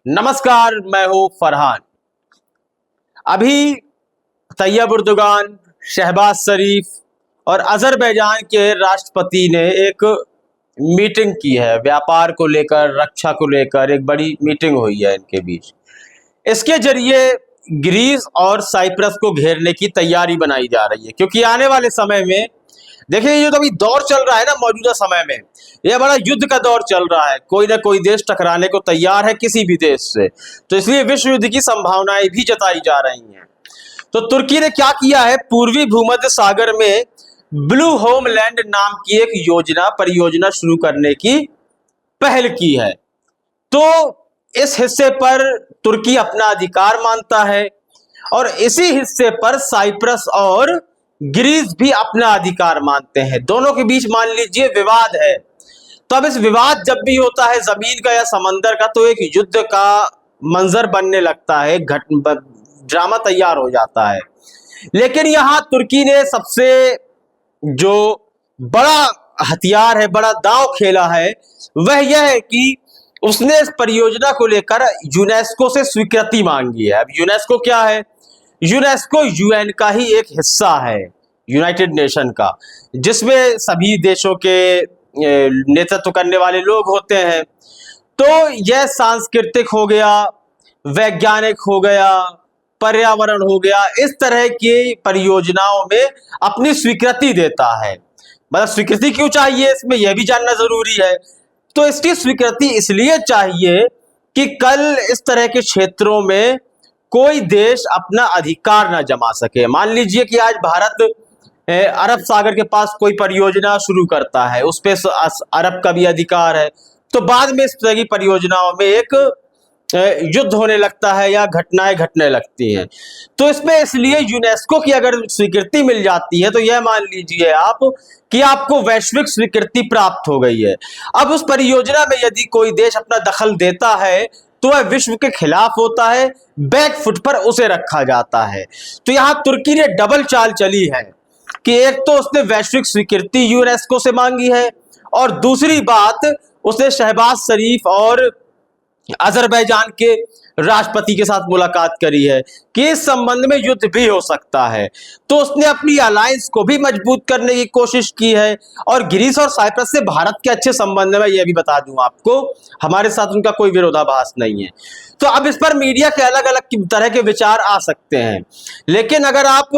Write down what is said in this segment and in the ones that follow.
नमस्कार, मैं हूं फरहान। अभी तैयब उर्दुगान, शहबाज शरीफ और अजरबैजान के राष्ट्रपति ने एक मीटिंग की है। व्यापार को लेकर, रक्षा को लेकर एक बड़ी मीटिंग हुई है इनके बीच। इसके जरिए ग्रीस और साइप्रस को घेरने की तैयारी बनाई जा रही है, क्योंकि आने वाले समय में देखिए, ये जो अभी दौर चल रहा है ना, मौजूदा समय में यह बड़ा युद्ध का दौर चल रहा है। कोई ना कोई देश टकराने को तैयार है किसी भी देश से, तो इसलिए विश्व युद्ध की संभावनाएं भी जताई जा रही हैं। तो तुर्की ने क्या किया है, पूर्वी भूमध्य सागर में ब्लू होमलैंड नाम की एक परियोजना शुरू करने की पहल की है। तो इस हिस्से पर तुर्की अपना अधिकार मानता है और इसी हिस्से पर साइप्रस और ग्रीस भी अपना अधिकार मानते हैं। दोनों के बीच मान लीजिए विवाद है। तो अब इस विवाद जब भी होता है जमीन का या समंदर का, तो एक युद्ध का मंजर बनने लगता है, ड्रामा तैयार हो जाता है। लेकिन यहां तुर्की ने सबसे जो बड़ा हथियार है, बड़ा दांव खेला है, वह यह है कि उसने इस परियोजना को लेकर यूनेस्को से स्वीकृति मांगी है। अब यूनेस्को क्या है? यूनेस्को यूएन का ही एक हिस्सा है, यूनाइटेड नेशन का, जिसमें सभी देशों के नेतृत्व करने वाले लोग होते हैं। तो यह सांस्कृतिक हो गया, वैज्ञानिक हो गया, पर्यावरण हो गया, इस तरह की परियोजनाओं में अपनी स्वीकृति देता है। मतलब स्वीकृति क्यों चाहिए, इसमें यह भी जानना जरूरी है। तो इसकी स्वीकृति इसलिए चाहिए कि कल इस तरह के क्षेत्रों में कोई देश अपना अधिकार ना जमा सके। मान लीजिए कि आज भारत अरब सागर के पास कोई परियोजना शुरू करता है, उस पे अरब का भी अधिकार है, तो बाद में इस तरह की परियोजनाओं में एक युद्ध होने लगता है या घटनाएं घटने लगती हैं। तो इसमें इसलिए यूनेस्को की अगर स्वीकृति मिल जाती है, तो यह मान लीजिए आप कि आपको वैश्विक स्वीकृति प्राप्त हो गई है। अब उस परियोजना में यदि कोई देश अपना दखल देता है तो वह विश्व के खिलाफ होता है, बैक फुट पर उसे रखा जाता है। तो यहां तुर्की ने डबल चाल चली है कि एक तो उसने वैश्विक स्वीकृति यूनेस्को से मांगी है, और दूसरी बात उसने शहबाज शरीफ और अजरबैजान के राष्ट्रपति के साथ मुलाकात करी है कि इस संबंध में युद्ध भी हो सकता है। तो उसने अपनी अलायंस को भी मजबूत करने की कोशिश की है। और ग्रीस और साइप्रस से भारत के अच्छे संबंध में, यह भी बता दूं आपको, हमारे साथ उनका कोई विरोधाभास नहीं है। तो अब इस पर मीडिया के अलग अलग तरह के विचार आ सकते हैं, लेकिन अगर आप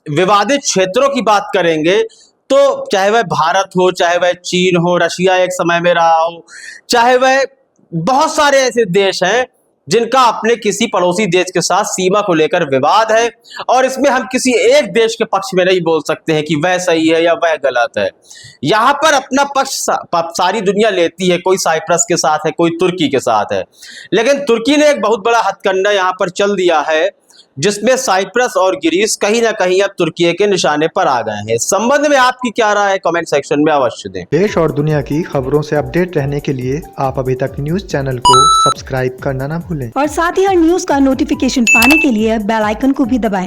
विवादित क्षेत्रों की बात करेंगे तो चाहे वह भारत हो, चाहे वह चीन हो, रशिया एक समय में रहा हो, चाहे वह बहुत सारे ऐसे देश हैं जिनका अपने किसी पड़ोसी देश के साथ सीमा को लेकर विवाद है, और इसमें हम किसी एक देश के पक्ष में नहीं बोल सकते हैं कि वह सही है या वह गलत है। यहां पर अपना पक्ष सारी दुनिया लेती है, कोई साइप्रस के साथ है, कोई तुर्की के साथ है। लेकिन तुर्की ने एक बहुत बड़ा हथकंडा यहां पर चल दिया है, जिसमें साइप्रस और ग्रीस कहीं ना कहीं अब तुर्की के निशाने पर आ गए हैं। इस संबंध में आपकी क्या राय है, कमेंट सेक्शन में अवश्य दें। देश और दुनिया की खबरों से अपडेट रहने के लिए आप अभी तक न्यूज चैनल को सब्सक्राइब करना ना भूलें, और साथ ही हर न्यूज का नोटिफिकेशन पाने के लिए बेल आइकन को भी दबाएं।